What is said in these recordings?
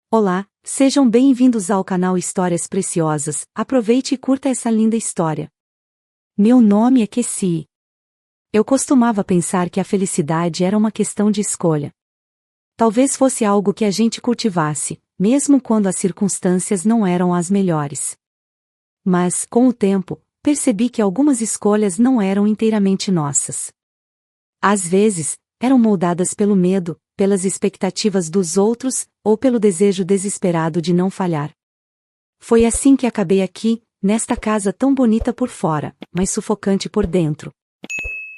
Olá, sejam bem-vindos ao canal Histórias Preciosas. Aproveite e curta essa linda história. Meu nome é Cassie. Eu costumava pensar que a felicidade era uma questão de escolha. Talvez fosse algo que a gente cultivasse, mesmo quando as circunstâncias não eram as melhores. Mas, com o tempo, percebi que algumas escolhas não eram inteiramente nossas. Às vezes, eram moldadas pelo medo, pelas expectativas dos outros, ou pelo desejo desesperado de não falhar. Foi assim que acabei aqui, nesta casa tão bonita por fora, mas sufocante por dentro.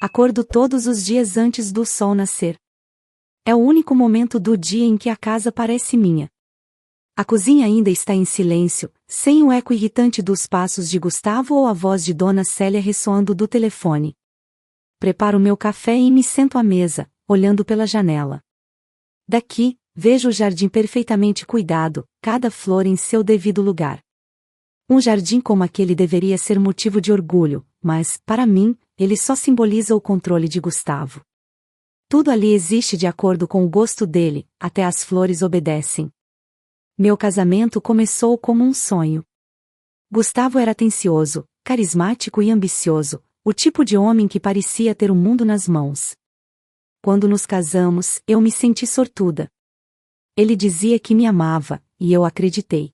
Acordo todos os dias antes do sol nascer. É o único momento do dia em que a casa parece minha. A cozinha ainda está em silêncio, sem o eco irritante dos passos de Gustavo ou a voz de Dona Célia ressoando do telefone. Preparo meu café e me sento à mesa, olhando pela janela. Daqui, vejo o jardim perfeitamente cuidado, cada flor em seu devido lugar. Um jardim como aquele deveria ser motivo de orgulho, mas, para mim, ele só simboliza o controle de Gustavo. Tudo ali existe de acordo com o gosto dele, até as flores obedecem. Meu casamento começou como um sonho. Gustavo era atencioso, carismático e ambicioso, o tipo de homem que parecia ter o mundo nas mãos. Quando nos casamos, eu me senti sortuda. Ele dizia que me amava, e eu acreditei.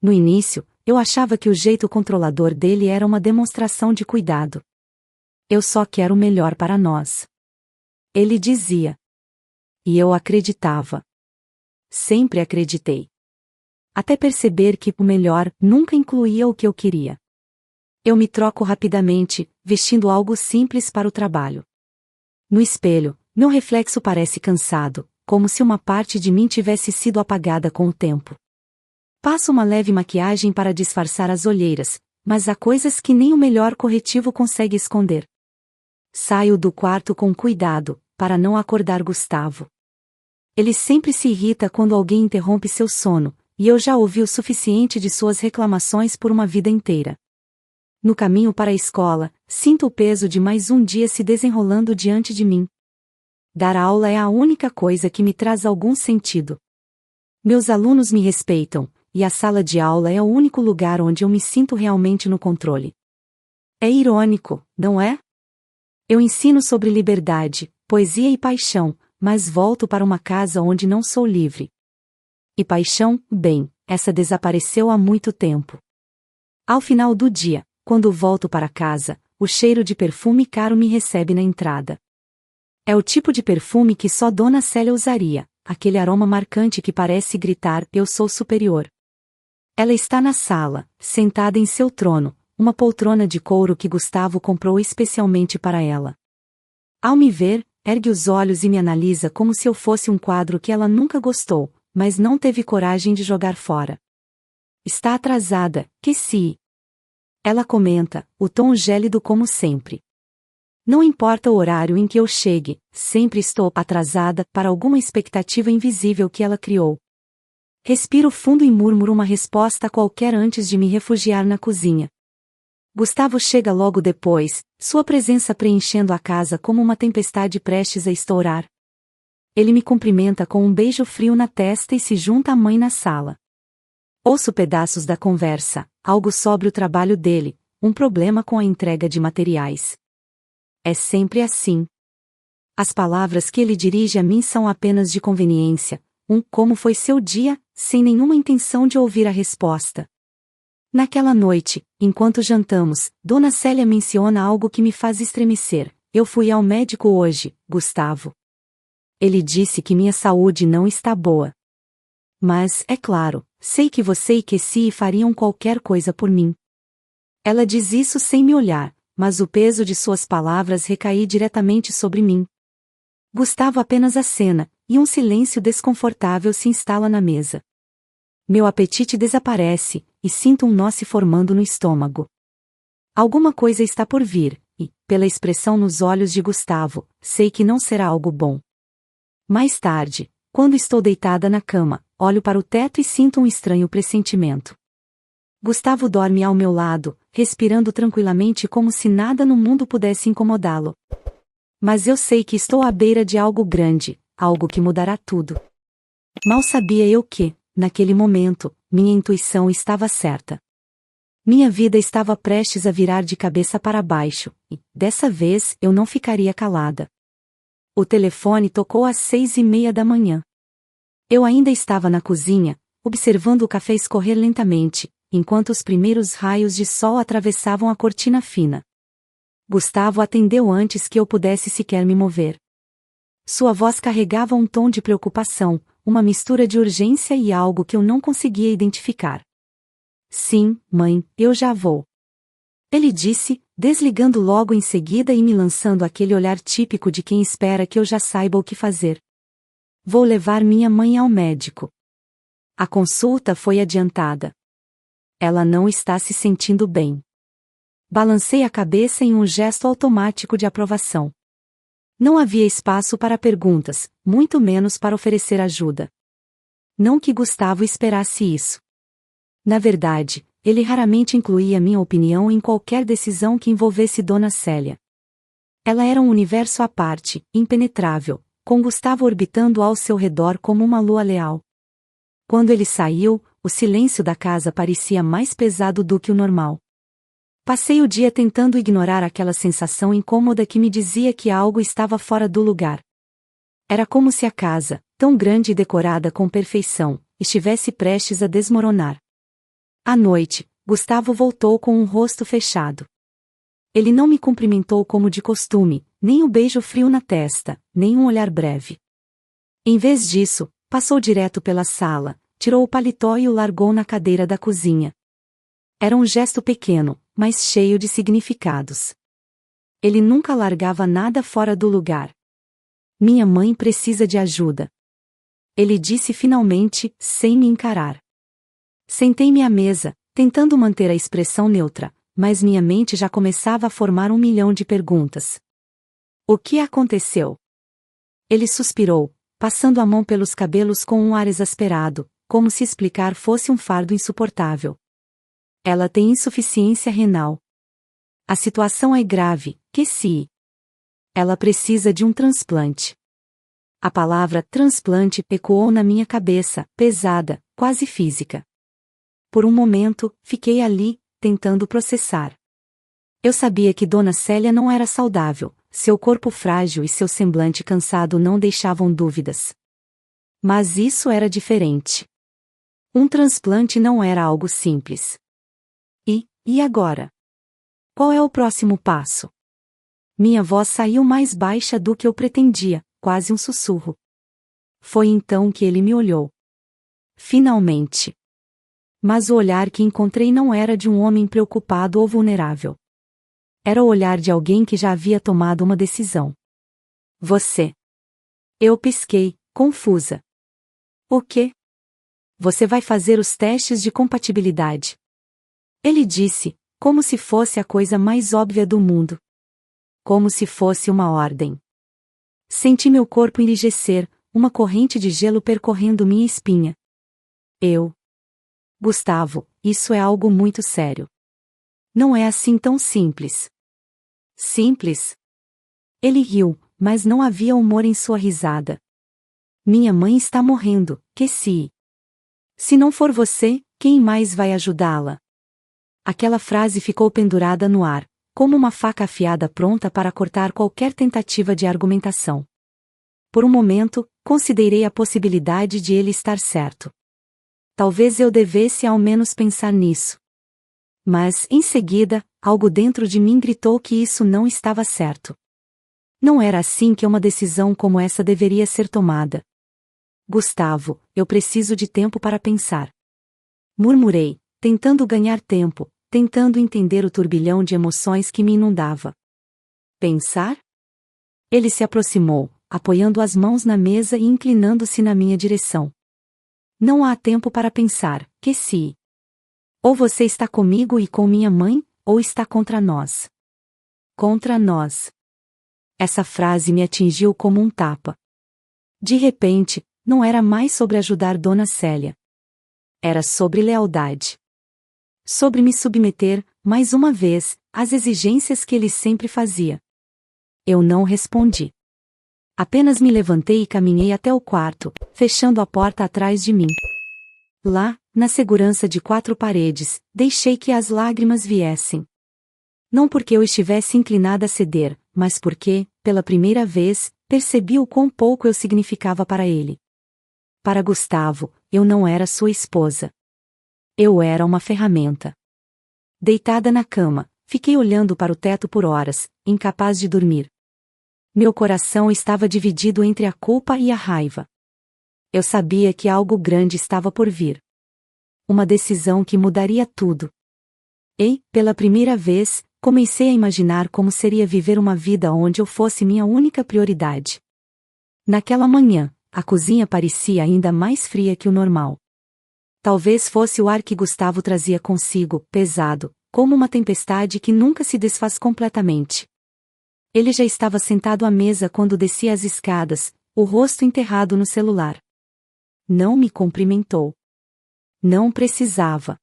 No início, eu achava que o jeito controlador dele era uma demonstração de cuidado. Eu só quero o melhor para nós. Ele dizia. E eu acreditava. Sempre acreditei. Até perceber que o melhor nunca incluía o que eu queria. Eu me troco rapidamente, vestindo algo simples para o trabalho. No espelho, meu reflexo parece cansado, como se uma parte de mim tivesse sido apagada com o tempo. Passo uma leve maquiagem para disfarçar as olheiras, mas há coisas que nem o melhor corretivo consegue esconder. Saio do quarto com cuidado, para não acordar Gustavo. Ele sempre se irrita quando alguém interrompe seu sono, e eu já ouvi o suficiente de suas reclamações por uma vida inteira. No caminho para a escola, sinto o peso de mais um dia se desenrolando diante de mim. Dar aula é a única coisa que me traz algum sentido. Meus alunos me respeitam, e a sala de aula é o único lugar onde eu me sinto realmente no controle. É irônico, não é? Eu ensino sobre liberdade, poesia e paixão, mas volto para uma casa onde não sou livre. E paixão, bem, essa desapareceu há muito tempo. Ao final do dia, quando volto para casa, o cheiro de perfume caro me recebe na entrada. É o tipo de perfume que só Dona Célia usaria, aquele aroma marcante que parece gritar: eu sou superior. Ela está na sala, sentada em seu trono, uma poltrona de couro que Gustavo comprou especialmente para ela. Ao me ver, ergue os olhos e me analisa como se eu fosse um quadro que ela nunca gostou, mas não teve coragem de jogar fora. Está atrasada, Cassie. Ela comenta, o tom gélido como sempre. Não importa o horário em que eu chegue, sempre estou atrasada para alguma expectativa invisível que ela criou. Respiro fundo e murmuro uma resposta qualquer antes de me refugiar na cozinha. Gustavo chega logo depois, sua presença preenchendo a casa como uma tempestade prestes a estourar. Ele me cumprimenta com um beijo frio na testa e se junta à mãe na sala. Ouço pedaços da conversa, algo sobre o trabalho dele, um problema com a entrega de materiais. É sempre assim. As palavras que ele dirige a mim são apenas de conveniência, como foi seu dia, sem nenhuma intenção de ouvir a resposta. Naquela noite, enquanto jantamos, Dona Célia menciona algo que me faz estremecer. Eu fui ao médico hoje, Gustavo. Ele disse que minha saúde não está boa. Mas, é claro, sei que você e Cassie fariam qualquer coisa por mim. Ela diz isso sem me olhar, mas o peso de suas palavras recai diretamente sobre mim. Gustavo apenas acena, e um silêncio desconfortável se instala na mesa. Meu apetite desaparece, e sinto um nó se formando no estômago. Alguma coisa está por vir, e, pela expressão nos olhos de Gustavo, sei que não será algo bom. Mais tarde, quando estou deitada na cama, olho para o teto e sinto um estranho pressentimento. Gustavo dorme ao meu lado, respirando tranquilamente como se nada no mundo pudesse incomodá-lo. Mas eu sei que estou à beira de algo grande, algo que mudará tudo. Mal sabia eu que, naquele momento, minha intuição estava certa. Minha vida estava prestes a virar de cabeça para baixo, e, dessa vez, eu não ficaria calada. O telefone tocou às 6:30 da manhã. Eu ainda estava na cozinha, observando o café escorrer lentamente, enquanto os primeiros raios de sol atravessavam a cortina fina. Gustavo atendeu antes que eu pudesse sequer me mover. Sua voz carregava um tom de preocupação, uma mistura de urgência e algo que eu não conseguia identificar. Sim, mãe, eu já vou. Ele disse, desligando logo em seguida e me lançando aquele olhar típico de quem espera que eu já saiba o que fazer. Vou levar minha mãe ao médico. A consulta foi adiantada. Ela não está se sentindo bem. Balancei a cabeça em um gesto automático de aprovação. Não havia espaço para perguntas, muito menos para oferecer ajuda. Não que Gustavo esperasse isso. Na verdade, ele raramente incluía minha opinião em qualquer decisão que envolvesse Dona Célia. Ela era um universo à parte, impenetrável, com Gustavo orbitando ao seu redor como uma lua leal. Quando ele saiu, o silêncio da casa parecia mais pesado do que o normal. Passei o dia tentando ignorar aquela sensação incômoda que me dizia que algo estava fora do lugar. Era como se a casa, tão grande e decorada com perfeição, estivesse prestes a desmoronar. À noite, Gustavo voltou com um rosto fechado. Ele não me cumprimentou como de costume, nem um beijo frio na testa, nem um olhar breve. Em vez disso, passou direto pela sala, tirou o paletó e o largou na cadeira da cozinha. Era um gesto pequeno, mas cheio de significados. Ele nunca largava nada fora do lugar. Minha mãe precisa de ajuda. Ele disse finalmente, sem me encarar. Sentei-me à mesa, tentando manter a expressão neutra, mas minha mente já começava a formar 1 milhão de perguntas. O que aconteceu? Ele suspirou, passando a mão pelos cabelos com um ar exasperado, como se explicar fosse um fardo insuportável. Ela tem insuficiência renal. A situação é grave, Cassie. Ela precisa de um transplante. A palavra transplante ecoou na minha cabeça, pesada, quase física. Por um momento, fiquei ali, tentando processar. Eu sabia que Dona Célia não era saudável, seu corpo frágil e seu semblante cansado não deixavam dúvidas. Mas isso era diferente. Um transplante não era algo simples. E agora? Qual é o próximo passo? Minha voz saiu mais baixa do que eu pretendia, quase um sussurro. Foi então que ele me olhou. Finalmente. Mas o olhar que encontrei não era de um homem preocupado ou vulnerável. Era o olhar de alguém que já havia tomado uma decisão. Você. Eu pisquei, confusa. O quê? Você vai fazer os testes de compatibilidade. Ele disse, como se fosse a coisa mais óbvia do mundo. Como se fosse uma ordem. Senti meu corpo enrijecer, uma corrente de gelo percorrendo minha espinha. Gustavo, isso é algo muito sério. Não é assim tão simples. Simples? Ele riu, mas não havia humor em sua risada. Minha mãe está morrendo, Cassie. Se não for você, quem mais vai ajudá-la? Aquela frase ficou pendurada no ar, como uma faca afiada pronta para cortar qualquer tentativa de argumentação. Por um momento, considerei a possibilidade de ele estar certo. Talvez eu devesse ao menos pensar nisso. Mas, em seguida, algo dentro de mim gritou que isso não estava certo. Não era assim que uma decisão como essa deveria ser tomada. Gustavo, eu preciso de tempo para pensar. Murmurei, tentando ganhar tempo, tentando entender o turbilhão de emoções que me inundava. Pensar? Ele se aproximou, apoiando as mãos na mesa e inclinando-se na minha direção. Não há tempo para pensar, Cassie. Ou você está comigo e com minha mãe, ou está contra nós. Contra nós. Essa frase me atingiu como um tapa. De repente, não era mais sobre ajudar Dona Célia. Era sobre lealdade. Sobre me submeter, mais uma vez, às exigências que ele sempre fazia. Eu não respondi. Apenas me levantei e caminhei até o quarto, fechando a porta atrás de mim. Lá, na segurança de quatro paredes, deixei que as lágrimas viessem. Não porque eu estivesse inclinada a ceder, mas porque, pela primeira vez, percebi o quão pouco eu significava para ele. Para Gustavo, eu não era sua esposa. Eu era uma ferramenta. Deitada na cama, fiquei olhando para o teto por horas, incapaz de dormir. Meu coração estava dividido entre a culpa e a raiva. Eu sabia que algo grande estava por vir. Uma decisão que mudaria tudo. E, pela primeira vez, comecei a imaginar como seria viver uma vida onde eu fosse minha única prioridade. Naquela manhã, a cozinha parecia ainda mais fria que o normal. Talvez fosse o ar que Gustavo trazia consigo, pesado, como uma tempestade que nunca se desfaz completamente. Ele já estava sentado à mesa quando descia as escadas, o rosto enterrado no celular. Não me cumprimentou. Não precisava.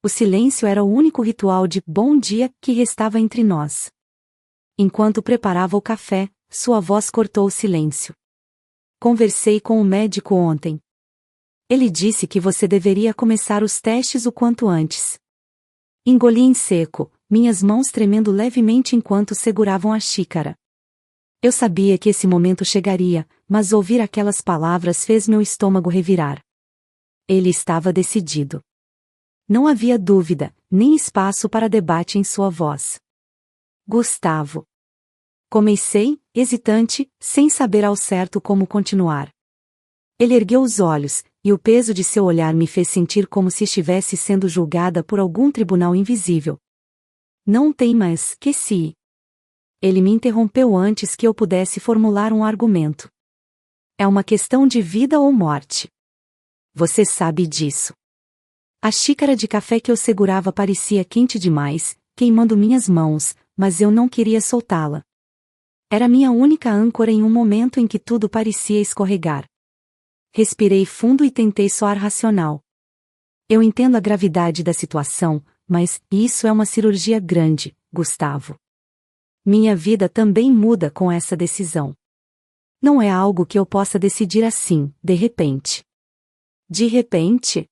O silêncio era o único ritual de bom dia que restava entre nós. Enquanto preparava o café, sua voz cortou o silêncio. Conversei com o médico ontem. Ele disse que você deveria começar os testes o quanto antes. Engoli em seco, minhas mãos tremendo levemente enquanto seguravam a xícara. Eu sabia que esse momento chegaria, mas ouvir aquelas palavras fez meu estômago revirar. Ele estava decidido. Não havia dúvida, nem espaço para debate em sua voz. Gustavo. Comecei, hesitante, sem saber ao certo como continuar. Ele ergueu os olhos, e o peso de seu olhar me fez sentir como se estivesse sendo julgada por algum tribunal invisível. Não tem mais que se. Ele me interrompeu antes que eu pudesse formular um argumento. É uma questão de vida ou morte. Você sabe disso. A xícara de café que eu segurava parecia quente demais, queimando minhas mãos, mas eu não queria soltá-la. Era minha única âncora em um momento em que tudo parecia escorregar. Respirei fundo e tentei soar racional. Eu entendo a gravidade da situação, mas isso é uma cirurgia grande, Gustavo. Minha vida também muda com essa decisão. Não é algo que eu possa decidir assim, de repente. De repente?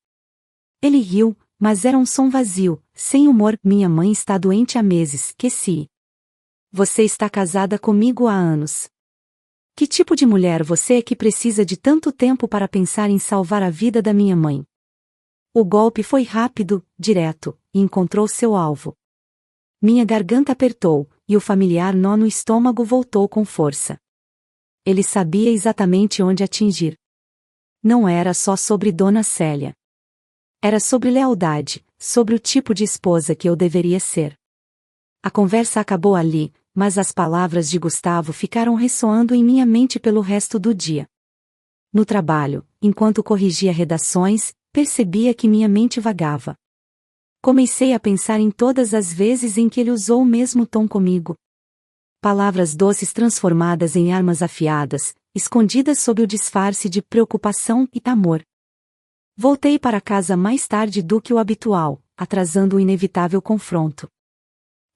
Ele riu, mas era um som vazio, sem humor. Minha mãe está doente há meses, que se. Você está casada comigo há anos. Que tipo de mulher você é que precisa de tanto tempo para pensar em salvar a vida da minha mãe? O golpe foi rápido, direto, e encontrou seu alvo. Minha garganta apertou, e o familiar nó no estômago voltou com força. Ele sabia exatamente onde atingir. Não era só sobre Dona Célia. Era sobre lealdade, sobre o tipo de esposa que eu deveria ser. A conversa acabou ali, mas as palavras de Gustavo ficaram ressoando em minha mente pelo resto do dia. No trabalho, enquanto corrigia redações, percebia que minha mente vagava. Comecei a pensar em todas as vezes em que ele usou o mesmo tom comigo. Palavras doces transformadas em armas afiadas, escondidas sob o disfarce de preocupação e amor. Voltei para casa mais tarde do que o habitual, atrasando o inevitável confronto.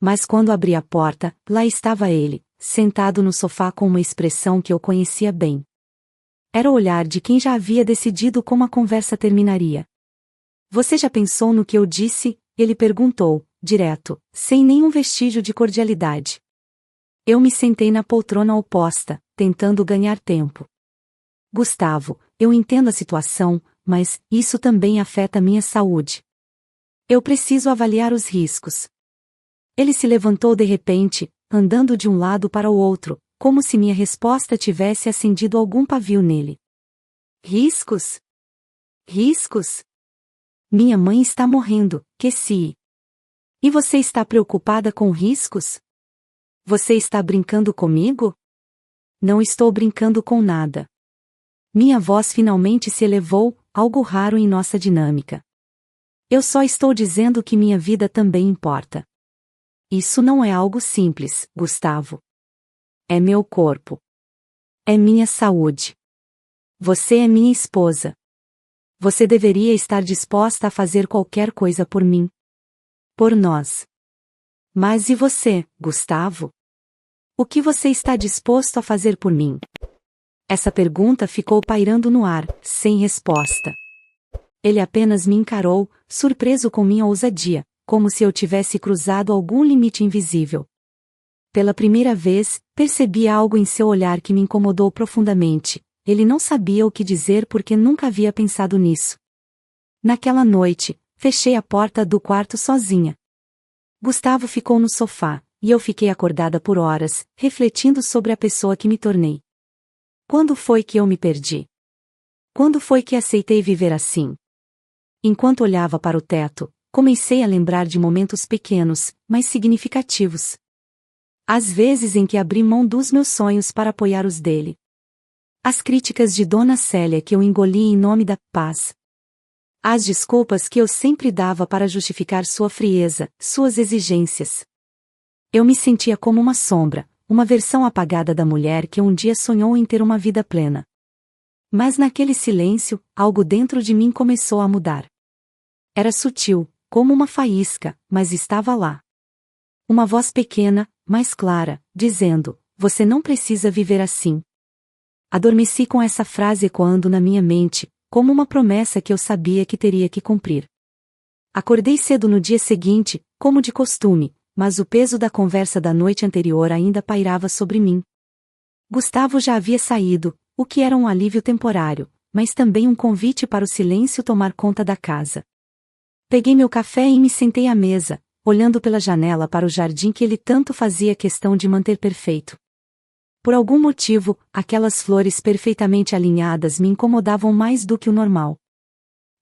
Mas quando abri a porta, lá estava ele, sentado no sofá com uma expressão que eu conhecia bem. Era o olhar de quem já havia decidido como a conversa terminaria. Você já pensou no que eu disse? Ele perguntou, direto, sem nenhum vestígio de cordialidade. Eu me sentei na poltrona oposta, tentando ganhar tempo. Gustavo, eu entendo a situação, mas isso também afeta minha saúde. Eu preciso avaliar os riscos. Ele se levantou de repente, andando de um lado para o outro, como se minha resposta tivesse acendido algum pavio nele. Riscos? Riscos? Minha mãe está morrendo, que se. E você está preocupada com riscos? Você está brincando comigo? Não estou brincando com nada. Minha voz finalmente se elevou, algo raro em nossa dinâmica. Eu só estou dizendo que minha vida também importa. Isso não é algo simples, Gustavo. É meu corpo. É minha saúde. Você é minha esposa. Você deveria estar disposta a fazer qualquer coisa por mim. Por nós. Mas e você, Gustavo? O que você está disposto a fazer por mim? Essa pergunta ficou pairando no ar, sem resposta. Ele apenas me encarou, surpreso com minha ousadia, como se eu tivesse cruzado algum limite invisível. Pela primeira vez, percebi algo em seu olhar que me incomodou profundamente. Ele não sabia o que dizer porque nunca havia pensado nisso. Naquela noite, fechei a porta do quarto sozinha. Gustavo ficou no sofá, e eu fiquei acordada por horas, refletindo sobre a pessoa que me tornei. Quando foi que eu me perdi? Quando foi que aceitei viver assim? Enquanto olhava para o teto, comecei a lembrar de momentos pequenos, mas significativos. As vezes em que abri mão dos meus sonhos para apoiar os dele. As críticas de Dona Célia que eu engoli em nome da paz. As desculpas que eu sempre dava para justificar sua frieza, suas exigências. Eu me sentia como uma sombra, uma versão apagada da mulher que um dia sonhou em ter uma vida plena. Mas naquele silêncio, algo dentro de mim começou a mudar. Era sutil, como uma faísca, mas estava lá. Uma voz pequena, mais clara, dizendo: "Você não precisa viver assim." Adormeci com essa frase ecoando na minha mente, como uma promessa que eu sabia que teria que cumprir. Acordei cedo no dia seguinte, como de costume, mas o peso da conversa da noite anterior ainda pairava sobre mim. Gustavo já havia saído, o que era um alívio temporário, mas também um convite para o silêncio tomar conta da casa. Peguei meu café e me sentei à mesa, olhando pela janela para o jardim que ele tanto fazia questão de manter perfeito. Por algum motivo, aquelas flores perfeitamente alinhadas me incomodavam mais do que o normal.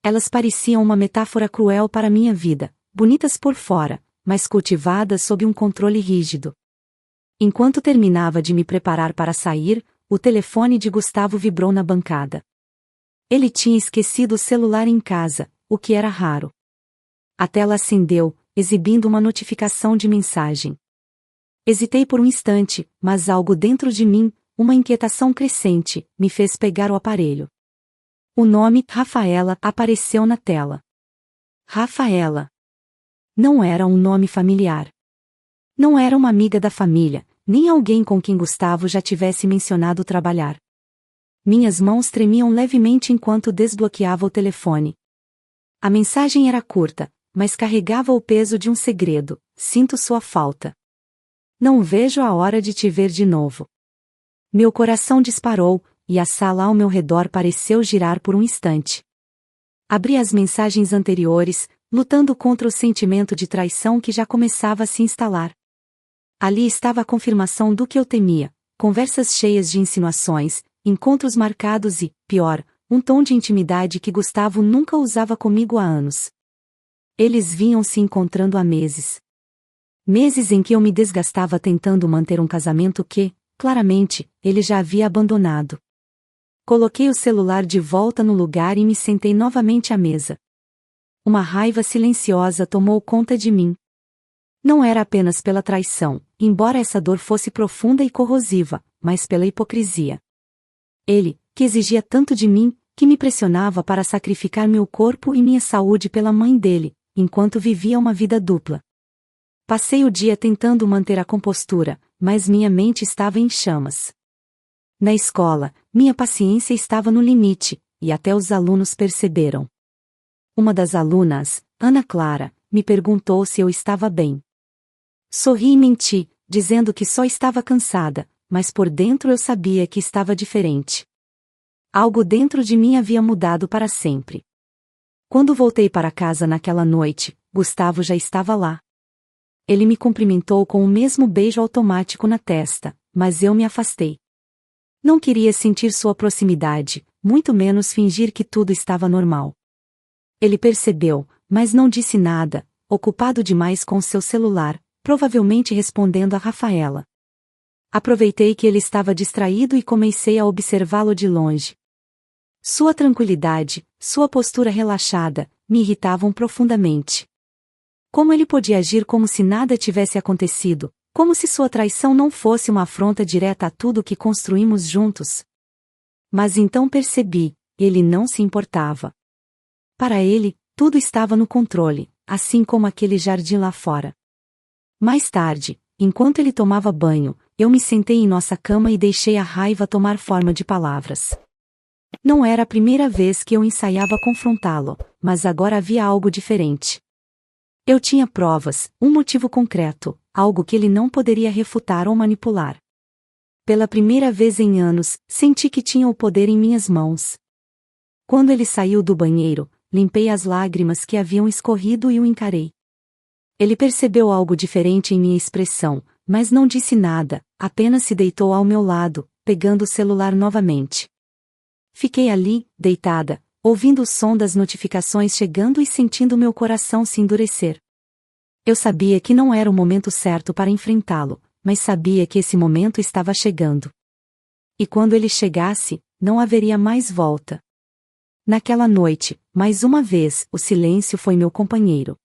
Elas pareciam uma metáfora cruel para minha vida, bonitas por fora, mas cultivadas sob um controle rígido. Enquanto terminava de me preparar para sair, o telefone de Gustavo vibrou na bancada. Ele tinha esquecido o celular em casa, o que era raro. A tela acendeu, exibindo uma notificação de mensagem. Hesitei por um instante, mas algo dentro de mim, uma inquietação crescente, me fez pegar o aparelho. O nome Rafaela apareceu na tela. Rafaela. Não era um nome familiar. Não era uma amiga da família, nem alguém com quem Gustavo já tivesse mencionado trabalhar. Minhas mãos tremiam levemente enquanto desbloqueava o telefone. A mensagem era curta, mas carregava o peso de um segredo: "Sinto sua falta. Não vejo a hora de te ver de novo." Meu coração disparou, e a sala ao meu redor pareceu girar por um instante. Abri as mensagens anteriores, lutando contra o sentimento de traição que já começava a se instalar. Ali estava a confirmação do que eu temia: conversas cheias de insinuações, encontros marcados e, pior, um tom de intimidade que Gustavo nunca usava comigo há anos. Eles vinham se encontrando há meses. Meses em que eu me desgastava tentando manter um casamento que, claramente, ele já havia abandonado. Coloquei o celular de volta no lugar e me sentei novamente à mesa. Uma raiva silenciosa tomou conta de mim. Não era apenas pela traição, embora essa dor fosse profunda e corrosiva, mas pela hipocrisia. Ele, que exigia tanto de mim, que me pressionava para sacrificar meu corpo e minha saúde pela mãe dele, enquanto vivia uma vida dupla. Passei o dia tentando manter a compostura, mas minha mente estava em chamas. Na escola, minha paciência estava no limite, e até os alunos perceberam. Uma das alunas, Ana Clara, me perguntou se eu estava bem. Sorri e menti, dizendo que só estava cansada, mas por dentro eu sabia que estava diferente. Algo dentro de mim havia mudado para sempre. Quando voltei para casa naquela noite, Gustavo já estava lá. Ele me cumprimentou com o mesmo beijo automático na testa, mas eu me afastei. Não queria sentir sua proximidade, muito menos fingir que tudo estava normal. Ele percebeu, mas não disse nada, ocupado demais com seu celular, provavelmente respondendo a Rafaela. Aproveitei que ele estava distraído e comecei a observá-lo de longe. Sua tranquilidade, sua postura relaxada, me irritavam profundamente. Como ele podia agir como se nada tivesse acontecido, como se sua traição não fosse uma afronta direta a tudo o que construímos juntos? Mas então percebi, ele não se importava. Para ele, tudo estava no controle, assim como aquele jardim lá fora. Mais tarde, enquanto ele tomava banho, eu me sentei em nossa cama e deixei a raiva tomar forma de palavras. Não era a primeira vez que eu ensaiava confrontá-lo, mas agora havia algo diferente. Eu tinha provas, um motivo concreto, algo que ele não poderia refutar ou manipular. Pela primeira vez em anos, senti que tinha o poder em minhas mãos. Quando ele saiu do banheiro, limpei as lágrimas que haviam escorrido e o encarei. Ele percebeu algo diferente em minha expressão, mas não disse nada, apenas se deitou ao meu lado, pegando o celular novamente. Fiquei ali, deitada, ouvindo o som das notificações chegando e sentindo meu coração se endurecer. Eu sabia que não era o momento certo para enfrentá-lo, mas sabia que esse momento estava chegando. E quando ele chegasse, não haveria mais volta. Naquela noite, mais uma vez, o silêncio foi meu companheiro.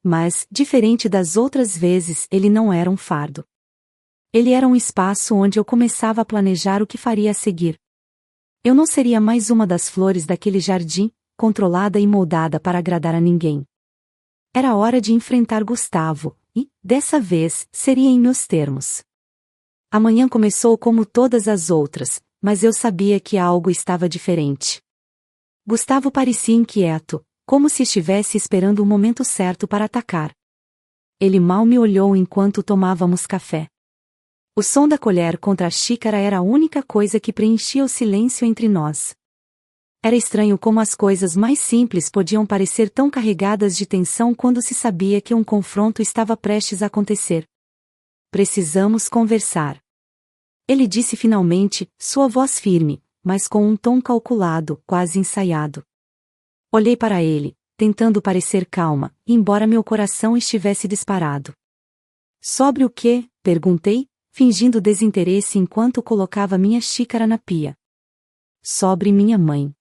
Mas, diferente das outras vezes, ele não era um fardo. Ele era um espaço onde eu começava a planejar o que faria a seguir. Eu não seria mais uma das flores daquele jardim, controlada e moldada para agradar a ninguém. Era hora de enfrentar Gustavo, e, dessa vez, seria em meus termos. A manhã começou como todas as outras, mas eu sabia que algo estava diferente. Gustavo parecia inquieto, como se estivesse esperando o momento certo para atacar. Ele mal me olhou enquanto tomávamos café. O som da colher contra a xícara era a única coisa que preenchia o silêncio entre nós. Era estranho como as coisas mais simples podiam parecer tão carregadas de tensão quando se sabia que um confronto estava prestes a acontecer. Precisamos conversar. Ele disse finalmente, sua voz firme, mas com um tom calculado, quase ensaiado. Olhei para ele, tentando parecer calma, embora meu coração estivesse disparado. Sobre o quê? Perguntei, fingindo desinteresse enquanto colocava minha xícara na pia. Sobre minha mãe.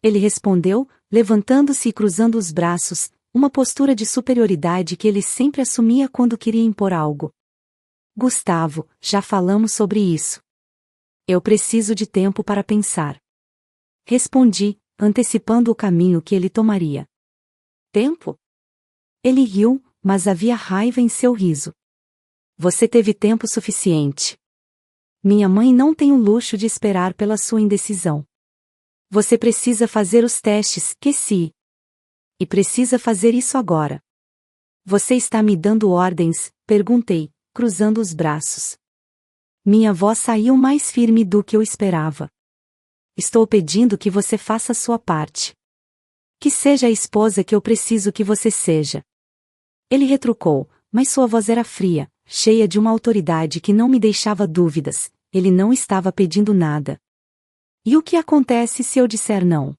Ele respondeu, levantando-se e cruzando os braços, uma postura de superioridade que ele sempre assumia quando queria impor algo. Gustavo, já falamos sobre isso. Eu preciso de tempo para pensar. Respondi, antecipando o caminho que ele tomaria. Tempo? Ele riu, mas havia raiva em seu riso. Você teve tempo suficiente. Minha mãe não tem o luxo de esperar pela sua indecisão. Você precisa fazer os testes, que se. E precisa fazer isso agora. Você está me dando ordens? Perguntei, cruzando os braços. Minha voz saiu mais firme do que eu esperava. Estou pedindo que você faça a sua parte. Que seja a esposa que eu preciso que você seja. Ele retrucou, mas sua voz era fria, cheia de uma autoridade que não me deixava dúvidas. Ele não estava pedindo nada. E o que acontece se eu disser não?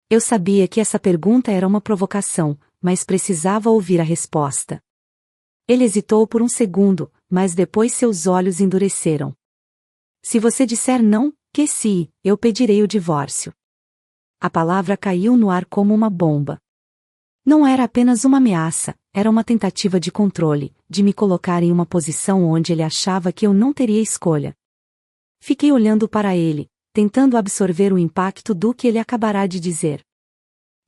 Eu sabia que essa pergunta era uma provocação, mas precisava ouvir a resposta. Ele hesitou por um segundo, mas depois seus olhos endureceram. Se você disser não, que se, eu pedirei o divórcio. A palavra caiu no ar como uma bomba. Não era apenas uma ameaça, era uma tentativa de controle, de me colocar em uma posição onde ele achava que eu não teria escolha. Fiquei olhando para ele, tentando absorver o impacto do que ele acabará de dizer.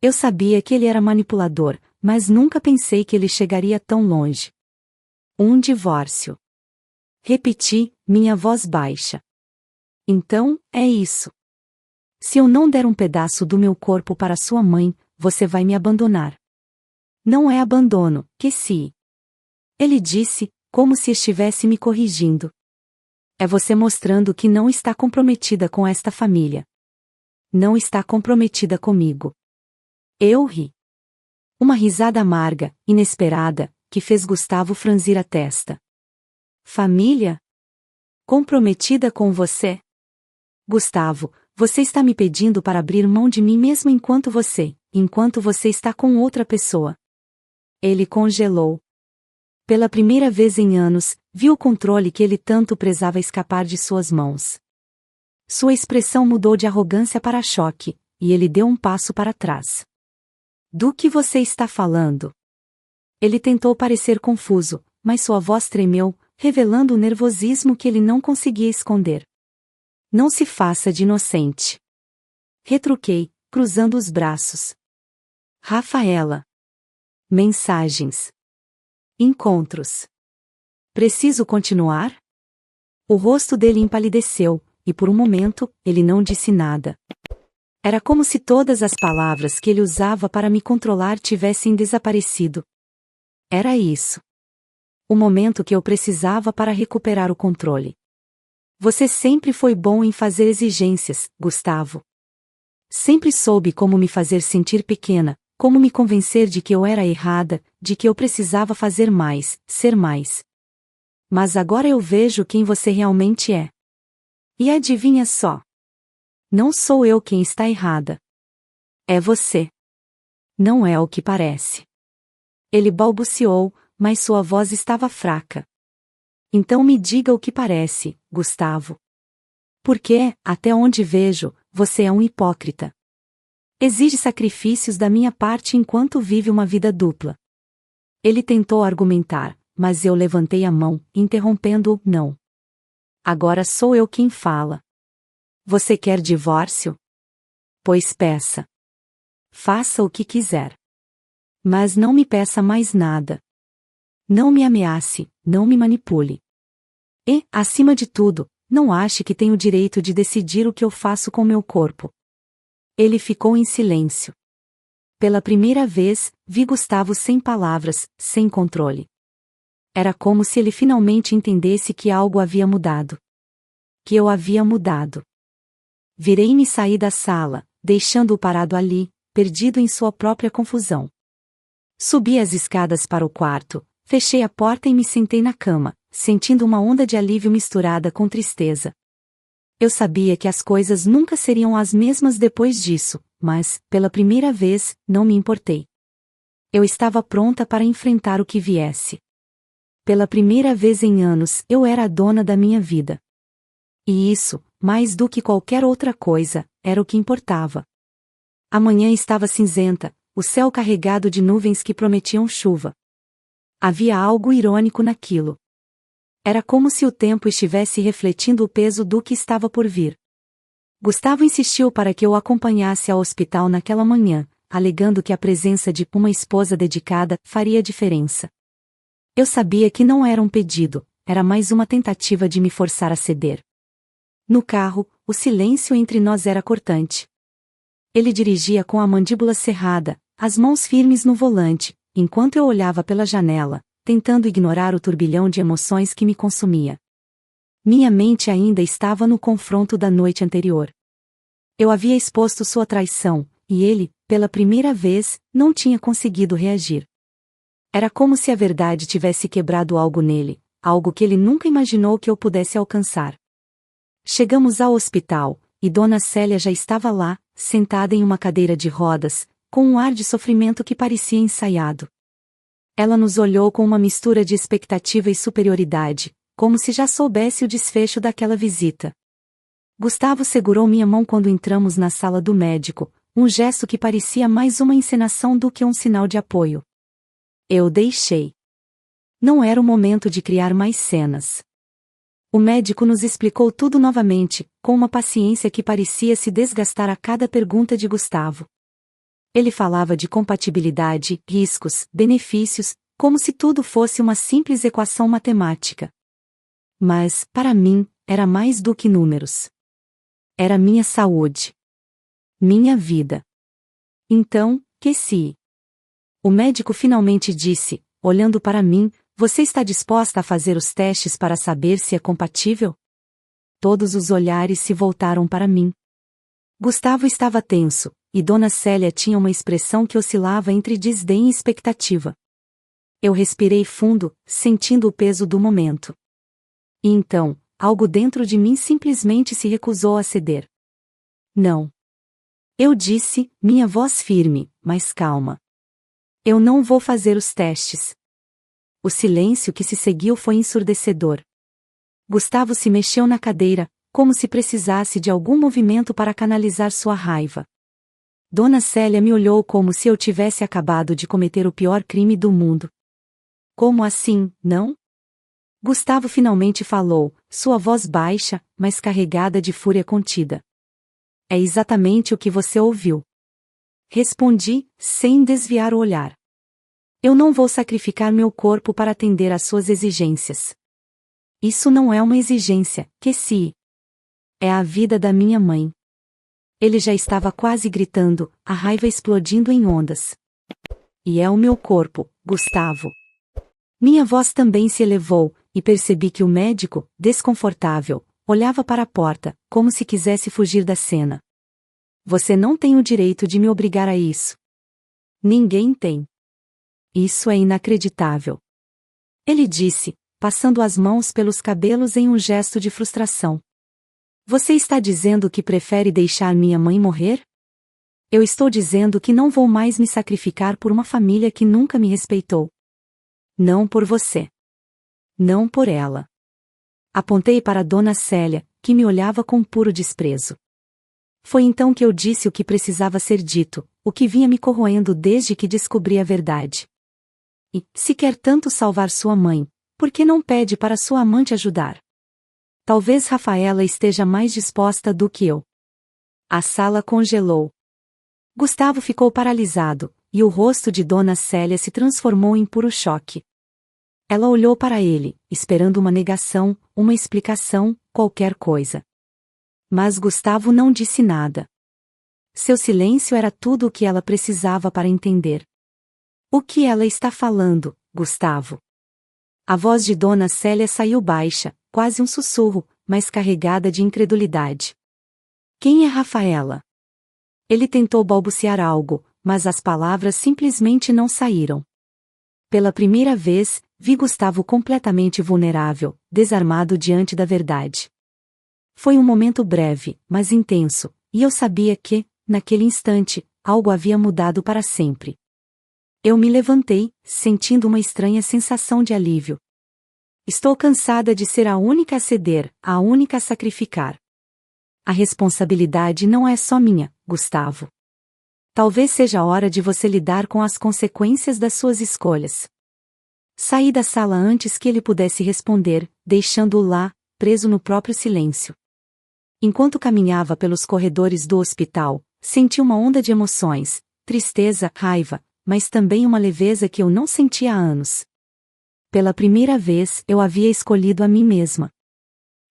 Eu sabia que ele era manipulador, mas nunca pensei que ele chegaria tão longe. Um divórcio. Repeti, minha voz baixa. Então, é isso. Se eu não der um pedaço do meu corpo para sua mãe, você vai me abandonar. Não é abandono, que se. Ele disse, como se estivesse me corrigindo. É você mostrando que não está comprometida com esta família. Não está comprometida comigo. Eu ri. Uma risada amarga, inesperada, que fez Gustavo franzir a testa. Família? Comprometida com você? Gustavo, você está me pedindo para abrir mão de mim mesmo enquanto você está com outra pessoa. Ele congelou. Pela primeira vez em anos, viu o controle que ele tanto prezava escapar de suas mãos. Sua expressão mudou de arrogância para choque, e ele deu um passo para trás. Do que você está falando? Ele tentou parecer confuso, mas sua voz tremeu, revelando o nervosismo que ele não conseguia esconder. Não se faça de inocente. Retruquei, cruzando os braços. Rafaela. Mensagens. Encontros. Preciso continuar? O rosto dele empalideceu, e por um momento, ele não disse nada. Era como se todas as palavras que ele usava para me controlar tivessem desaparecido. Era isso. O momento que eu precisava para recuperar o controle. Você sempre foi bom em fazer exigências, Gustavo. Sempre soube como me fazer sentir pequena, como me convencer de que eu era errada, de que eu precisava fazer mais, ser mais. Mas agora eu vejo quem você realmente é. E adivinha só? Não sou eu quem está errada. É você. Não é o que parece. Ele balbuciou, mas sua voz estava fraca. Então me diga o que parece, Gustavo. Porque, até onde vejo, você é um hipócrita. Exige sacrifícios da minha parte enquanto vive uma vida dupla. Ele tentou argumentar, mas eu levantei a mão, interrompendo-o, não. Agora sou eu quem fala. Você quer divórcio? Pois peça. Faça o que quiser. Mas não me peça mais nada. Não me ameace, não me manipule. E, acima de tudo, não ache que tenho o direito de decidir o que eu faço com meu corpo. Ele ficou em silêncio. Pela primeira vez, vi Gustavo sem palavras, sem controle. Era como se ele finalmente entendesse que algo havia mudado. Que eu havia mudado. Virei-me e saí da sala, deixando-o parado ali, perdido em sua própria confusão. Subi as escadas para o quarto, fechei a porta e me sentei na cama, sentindo uma onda de alívio misturada com tristeza. Eu sabia que as coisas nunca seriam as mesmas depois disso, mas, pela primeira vez, não me importei. Eu estava pronta para enfrentar o que viesse. Pela primeira vez em anos, eu era a dona da minha vida. E isso, mais do que qualquer outra coisa, era o que importava. A manhã estava cinzenta, o céu carregado de nuvens que prometiam chuva. Havia algo irônico naquilo. Era como se o tempo estivesse refletindo o peso do que estava por vir. Gustavo insistiu para que eu o acompanhasse ao hospital naquela manhã, alegando que a presença de uma esposa dedicada faria diferença. Eu sabia que não era um pedido, era mais uma tentativa de me forçar a ceder. No carro, o silêncio entre nós era cortante. Ele dirigia com a mandíbula cerrada, as mãos firmes no volante, enquanto eu olhava pela janela, tentando ignorar o turbilhão de emoções que me consumia. Minha mente ainda estava no confronto da noite anterior. Eu havia exposto sua traição, e ele, pela primeira vez, não tinha conseguido reagir. Era como se a verdade tivesse quebrado algo nele, algo que ele nunca imaginou que eu pudesse alcançar. Chegamos ao hospital, e Dona Célia já estava lá, sentada em uma cadeira de rodas, com um ar de sofrimento que parecia ensaiado. Ela nos olhou com uma mistura de expectativa e superioridade, como se já soubesse o desfecho daquela visita. Gustavo segurou minha mão quando entramos na sala do médico, um gesto que parecia mais uma encenação do que um sinal de apoio. Eu deixei. Não era o momento de criar mais cenas. O médico nos explicou tudo novamente, com uma paciência que parecia se desgastar a cada pergunta de Gustavo. Ele falava de compatibilidade, riscos, benefícios, como se tudo fosse uma simples equação matemática. Mas, para mim, era mais do que números. Era minha saúde. Minha vida. Então, que se? O médico finalmente disse, olhando para mim, você está disposta a fazer os testes para saber se é compatível? Todos os olhares se voltaram para mim. Gustavo estava tenso, e Dona Célia tinha uma expressão que oscilava entre desdém e expectativa. Eu respirei fundo, sentindo o peso do momento. E então, algo dentro de mim simplesmente se recusou a ceder. Não. Eu disse, minha voz firme, mas calma. Eu não vou fazer os testes. O silêncio que se seguiu foi ensurdecedor. Gustavo se mexeu na cadeira, como se precisasse de algum movimento para canalizar sua raiva. Dona Célia me olhou como se eu tivesse acabado de cometer o pior crime do mundo. Como assim, não? Gustavo finalmente falou, sua voz baixa, mas carregada de fúria contida. É exatamente o que você ouviu. Respondi, sem desviar o olhar. Eu não vou sacrificar meu corpo para atender às suas exigências. Isso não é uma exigência, que se. É a vida da minha mãe. Ele já estava quase gritando, a raiva explodindo em ondas. E é o meu corpo, Gustavo. Minha voz também se elevou, e percebi que o médico, desconfortável, olhava para a porta, como se quisesse fugir da cena. Você não tem o direito de me obrigar a isso. Ninguém tem. Isso é inacreditável. Ele disse, passando as mãos pelos cabelos em um gesto de frustração. Você está dizendo que prefere deixar minha mãe morrer? Eu estou dizendo que não vou mais me sacrificar por uma família que nunca me respeitou. Não por você. Não por ela. Apontei para Dona Célia, que me olhava com puro desprezo. Foi então que eu disse o que precisava ser dito, o que vinha me corroendo desde que descobri a verdade. E, se quer tanto salvar sua mãe, por que não pede para sua amante ajudar? Talvez Rafaela esteja mais disposta do que eu. A sala congelou. Gustavo ficou paralisado, e o rosto de Dona Célia se transformou em puro choque. Ela olhou para ele, esperando uma negação, uma explicação, qualquer coisa. Mas Gustavo não disse nada. Seu silêncio era tudo o que ela precisava para entender. O que ela está falando, Gustavo? A voz de Dona Célia saiu baixa, quase um sussurro, mas carregada de incredulidade. Quem é Rafaela? Ele tentou balbuciar algo, mas as palavras simplesmente não saíram. Pela primeira vez, vi Gustavo completamente vulnerável, desarmado diante da verdade. Foi um momento breve, mas intenso, e eu sabia que, naquele instante, algo havia mudado para sempre. Eu me levantei, sentindo uma estranha sensação de alívio. Estou cansada de ser a única a ceder, a única a sacrificar. A responsabilidade não é só minha, Gustavo. Talvez seja a hora de você lidar com as consequências das suas escolhas. Saí da sala antes que ele pudesse responder, deixando-o lá, preso no próprio silêncio. Enquanto caminhava pelos corredores do hospital, senti uma onda de emoções, tristeza, raiva, mas também uma leveza que eu não sentia há anos. Pela primeira vez eu havia escolhido a mim mesma.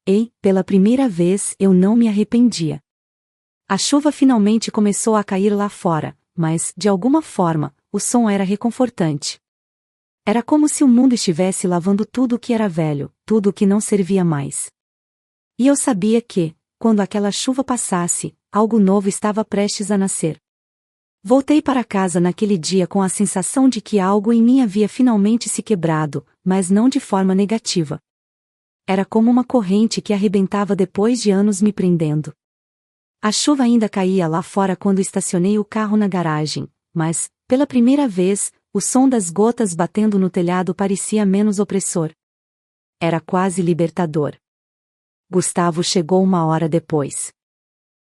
E, pela primeira vez, eu não me arrependia. A chuva finalmente começou a cair lá fora, mas, de alguma forma, o som era reconfortante. Era como se o mundo estivesse lavando tudo o que era velho, tudo o que não servia mais. E eu sabia que, quando aquela chuva passasse, algo novo estava prestes a nascer. Voltei para casa naquele dia com a sensação de que algo em mim havia finalmente se quebrado, mas não de forma negativa. Era como uma corrente que arrebentava depois de anos me prendendo. A chuva ainda caía lá fora quando estacionei o carro na garagem, mas, pela primeira vez, o som das gotas batendo no telhado parecia menos opressor. Era quase libertador. Gustavo chegou uma hora depois.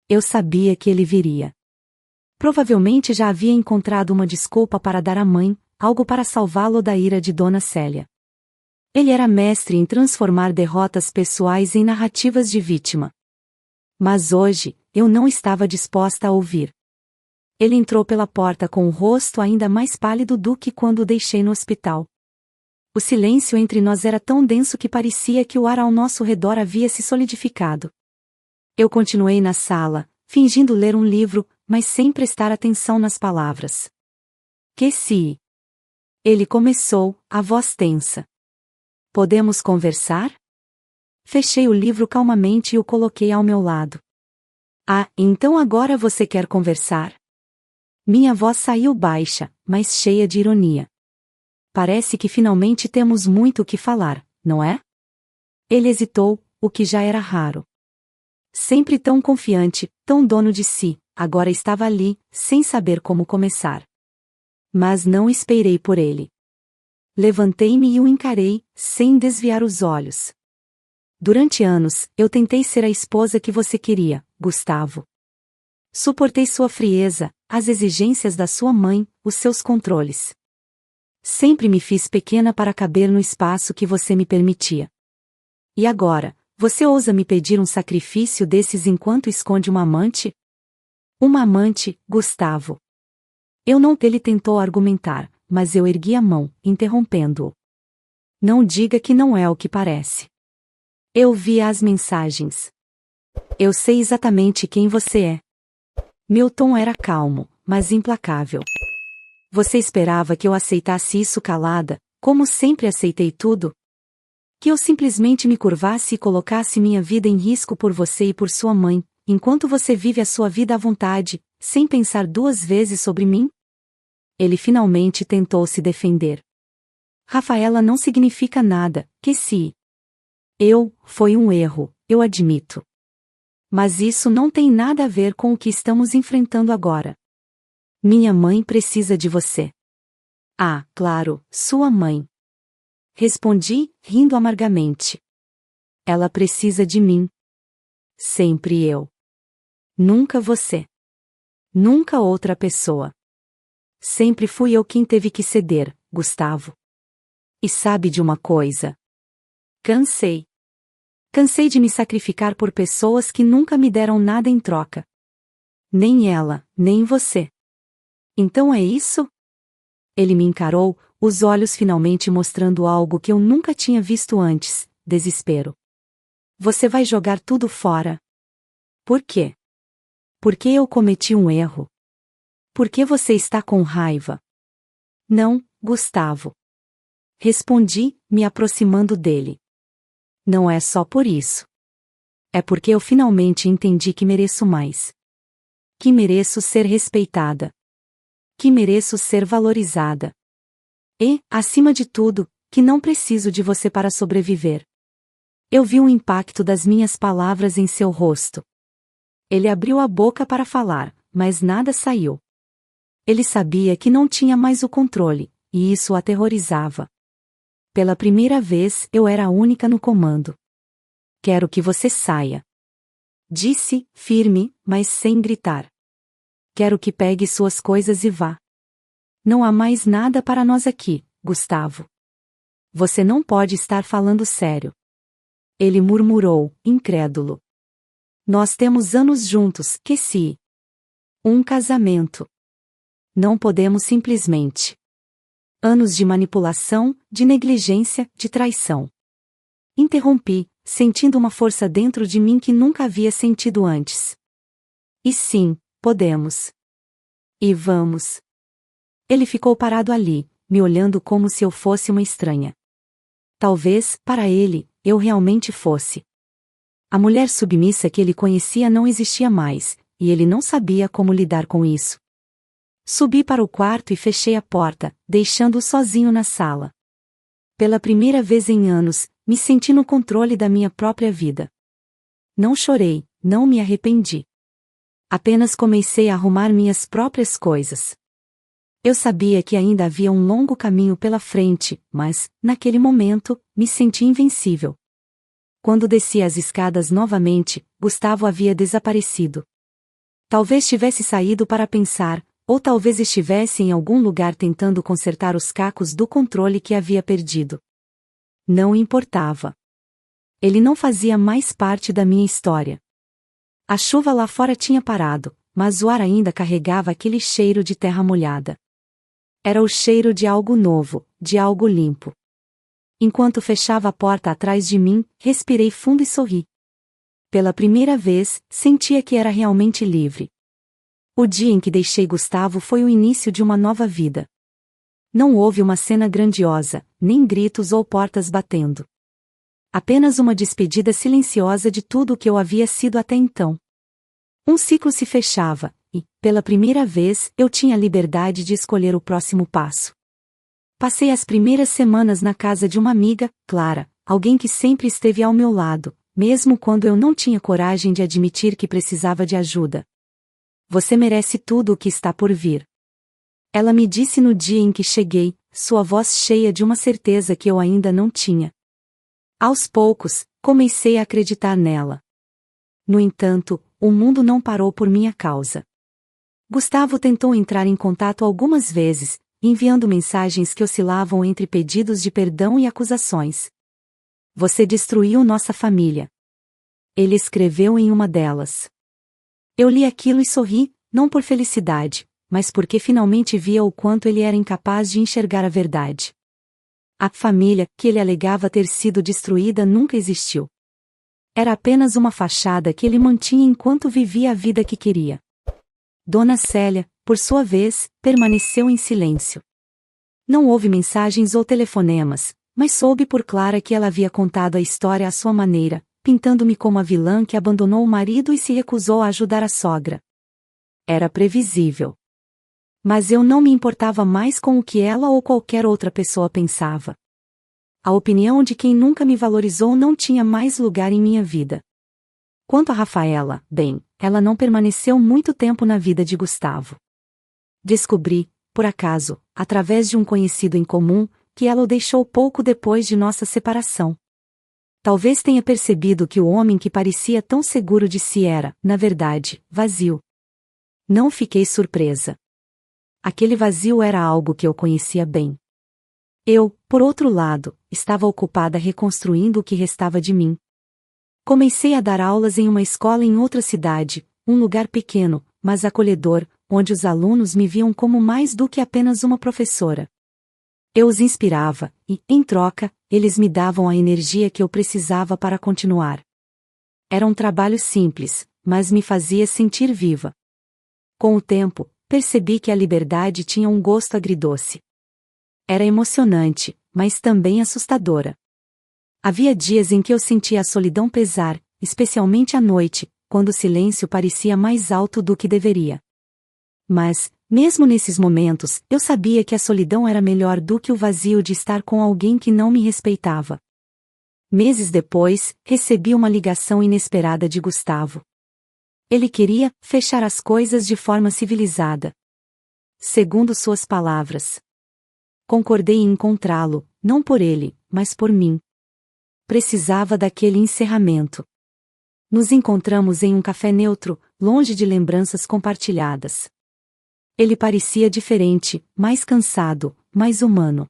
Eu sabia que ele viria. Provavelmente já havia encontrado uma desculpa para dar à mãe, algo para salvá-lo da ira de Dona Célia. Ele era mestre em transformar derrotas pessoais em narrativas de vítima. Mas hoje, eu não estava disposta a ouvir. Ele entrou pela porta com o rosto ainda mais pálido do que quando o deixei no hospital. O silêncio entre nós era tão denso que parecia que o ar ao nosso redor havia se solidificado. Eu continuei na sala, fingindo ler um livro, mas sem prestar atenção nas palavras. Cassie. Ele começou, a voz tensa. Podemos conversar? Fechei o livro calmamente e o coloquei ao meu lado. Ah, então agora você quer conversar? Minha voz saiu baixa, mas cheia de ironia. Parece que finalmente temos muito o que falar, não é? Ele hesitou, o que já era raro. Sempre tão confiante, tão dono de si, agora estava ali, sem saber como começar. Mas não esperei por ele. Levantei-me e o encarei, sem desviar os olhos. Durante anos, eu tentei ser a esposa que você queria, Gustavo. Suportei sua frieza, as exigências da sua mãe, os seus controles. Sempre me fiz pequena para caber no espaço que você me permitia. E agora, você ousa me pedir um sacrifício desses enquanto esconde uma amante? Uma amante, Gustavo. Eu não. Ele tentou argumentar, mas eu ergui a mão, interrompendo-o. Não diga que não é o que parece. Eu vi as mensagens. Eu sei exatamente quem você é. Meu tom era calmo, mas implacável. Você esperava que eu aceitasse isso calada, como sempre aceitei tudo? Que eu simplesmente me curvasse e colocasse minha vida em risco por você e por sua mãe, enquanto você vive a sua vida à vontade, sem pensar duas vezes sobre mim? Ele finalmente tentou se defender. Rafaela não significa nada, que se. Foi um erro, eu admito. Mas isso não tem nada a ver com o que estamos enfrentando agora. Minha mãe precisa de você. Ah, claro, sua mãe. Respondi, rindo amargamente. Ela precisa de mim. Sempre eu. Nunca você. Nunca outra pessoa. Sempre fui eu quem teve que ceder, Gustavo. E sabe de uma coisa? Cansei. Cansei de me sacrificar por pessoas que nunca me deram nada em troca. Nem ela, nem você. Então é isso? Ele me encarou, os olhos finalmente mostrando algo que eu nunca tinha visto antes: desespero. Você vai jogar tudo fora. Por quê? Porque eu cometi um erro. Por que você está com raiva? Não, Gustavo. Respondi, me aproximando dele. Não é só por isso. É porque eu finalmente entendi que mereço mais. Que mereço ser respeitada. Que mereço ser valorizada. E, acima de tudo, que não preciso de você para sobreviver. Eu vi o impacto das minhas palavras em seu rosto. Ele abriu a boca para falar, mas nada saiu. Ele sabia que não tinha mais o controle, e isso o aterrorizava. Pela primeira vez, eu era a única no comando. Quero que você saia. Disse, firme, mas sem gritar. Quero que pegue suas coisas e vá. Não há mais nada para nós aqui, Gustavo. Você não pode estar falando sério. Ele murmurou, incrédulo. Nós temos anos juntos, que se. Um casamento. Não podemos simplesmente. Anos de manipulação, de negligência, de traição. Interrompi, sentindo uma força dentro de mim que nunca havia sentido antes. E sim, podemos. E vamos. Ele ficou parado ali, me olhando como se eu fosse uma estranha. Talvez, para ele, eu realmente fosse. A mulher submissa que ele conhecia não existia mais, e ele não sabia como lidar com isso. Subi para o quarto e fechei a porta, deixando-o sozinho na sala. Pela primeira vez em anos, me senti no controle da minha própria vida. Não chorei, não me arrependi. Apenas comecei a arrumar minhas próprias coisas. Eu sabia que ainda havia um longo caminho pela frente, mas, naquele momento, me senti invencível. Quando desci as escadas novamente, Gustavo havia desaparecido. Talvez tivesse saído para pensar, ou talvez estivesse em algum lugar tentando consertar os cacos do controle que havia perdido. Não importava. Ele não fazia mais parte da minha história. A chuva lá fora tinha parado, mas o ar ainda carregava aquele cheiro de terra molhada. Era o cheiro de algo novo, de algo limpo. Enquanto fechava a porta atrás de mim, respirei fundo e sorri. Pela primeira vez, sentia que era realmente livre. O dia em que deixei Gustavo foi o início de uma nova vida. Não houve uma cena grandiosa, nem gritos ou portas batendo. Apenas uma despedida silenciosa de tudo o que eu havia sido até então. Um ciclo se fechava, e, pela primeira vez, eu tinha a liberdade de escolher o próximo passo. Passei as primeiras semanas na casa de uma amiga, Clara, alguém que sempre esteve ao meu lado, mesmo quando eu não tinha coragem de admitir que precisava de ajuda. Você merece tudo o que está por vir. Ela me disse no dia em que cheguei, sua voz cheia de uma certeza que eu ainda não tinha. Aos poucos, comecei a acreditar nela. No entanto, o mundo não parou por minha causa. Gustavo tentou entrar em contato algumas vezes, enviando mensagens que oscilavam entre pedidos de perdão e acusações. Você destruiu nossa família. Ele escreveu em uma delas. Eu li aquilo e sorri, não por felicidade, mas porque finalmente via o quanto ele era incapaz de enxergar a verdade. A família, que ele alegava ter sido destruída, nunca existiu. Era apenas uma fachada que ele mantinha enquanto vivia a vida que queria. Dona Célia, por sua vez, permaneceu em silêncio. Não houve mensagens ou telefonemas, mas soube por Clara que ela havia contado a história à sua maneira, pintando-me como a vilã que abandonou o marido e se recusou a ajudar a sogra. Era previsível. Mas eu não me importava mais com o que ela ou qualquer outra pessoa pensava. A opinião de quem nunca me valorizou não tinha mais lugar em minha vida. Quanto a Rafaela, bem, ela não permaneceu muito tempo na vida de Gustavo. Descobri, por acaso, através de um conhecido em comum, que ela o deixou pouco depois de nossa separação. Talvez tenha percebido que o homem que parecia tão seguro de si era, na verdade, vazio. Não fiquei surpresa. Aquele vazio era algo que eu conhecia bem. Eu, por outro lado, estava ocupada reconstruindo o que restava de mim. Comecei a dar aulas em uma escola em outra cidade, um lugar pequeno, mas acolhedor, onde os alunos me viam como mais do que apenas uma professora. Eu os inspirava, e, em troca, eles me davam a energia que eu precisava para continuar. Era um trabalho simples, mas me fazia sentir viva. Com o tempo, percebi que a liberdade tinha um gosto agridoce. Era emocionante, mas também assustadora. Havia dias em que eu sentia a solidão pesar, especialmente à noite, quando o silêncio parecia mais alto do que deveria. Mas, mesmo nesses momentos, eu sabia que a solidão era melhor do que o vazio de estar com alguém que não me respeitava. Meses depois, recebi uma ligação inesperada de Gustavo. Ele queria fechar as coisas de forma civilizada. Segundo suas palavras. Concordei em encontrá-lo, não por ele, mas por mim. Precisava daquele encerramento. Nos encontramos em um café neutro, longe de lembranças compartilhadas. Ele parecia diferente, mais cansado, mais humano.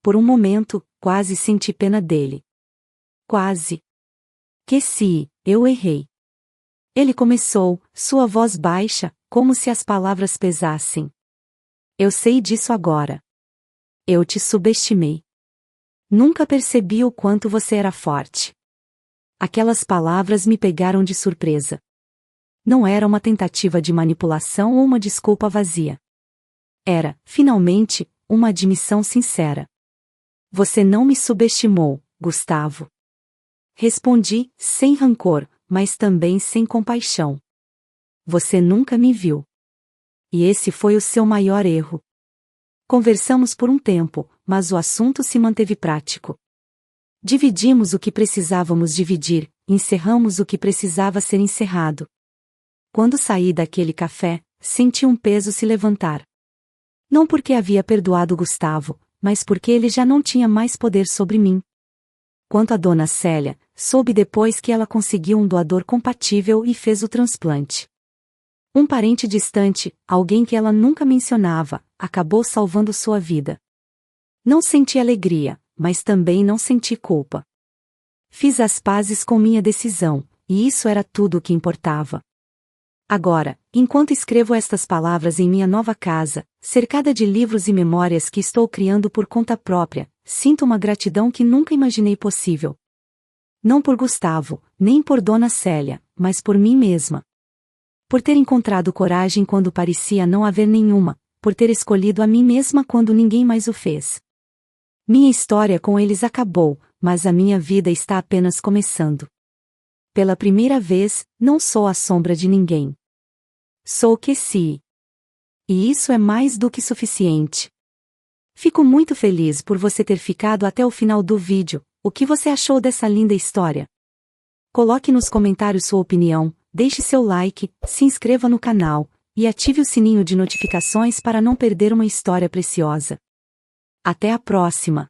Por um momento, quase senti pena dele. Quase. Que se eu errei. Ele começou, sua voz baixa, como se as palavras pesassem. Eu sei disso agora. Eu te subestimei. Nunca percebi o quanto você era forte. Aquelas palavras me pegaram de surpresa. Não era uma tentativa de manipulação ou uma desculpa vazia. Era, finalmente, uma admissão sincera. Você não me subestimou, Gustavo. Respondi, sem rancor, mas também sem compaixão. Você nunca me viu. E esse foi o seu maior erro. Conversamos por um tempo, mas o assunto se manteve prático. Dividimos o que precisávamos dividir, encerramos o que precisava ser encerrado. Quando saí daquele café, senti um peso se levantar. Não porque havia perdoado Gustavo, mas porque ele já não tinha mais poder sobre mim. Quanto à Dona Célia, soube depois que ela conseguiu um doador compatível e fez o transplante. Um parente distante, alguém que ela nunca mencionava, acabou salvando sua vida. Não senti alegria, mas também não senti culpa. Fiz as pazes com minha decisão, e isso era tudo o que importava. Agora, enquanto escrevo estas palavras em minha nova casa, cercada de livros e memórias que estou criando por conta própria, sinto uma gratidão que nunca imaginei possível. Não por Gustavo, nem por Dona Célia, mas por mim mesma. Por ter encontrado coragem quando parecia não haver nenhuma, por ter escolhido a mim mesma quando ninguém mais o fez. Minha história com eles acabou, mas a minha vida está apenas começando. Pela primeira vez, não sou a sombra de ninguém. Sou o que se. E isso é mais do que suficiente. Fico muito feliz por você ter ficado até o final do vídeo. O que você achou dessa linda história? Coloque nos comentários sua opinião, deixe seu like, se inscreva no canal, e ative o sininho de notificações para não perder uma história preciosa. Até a próxima!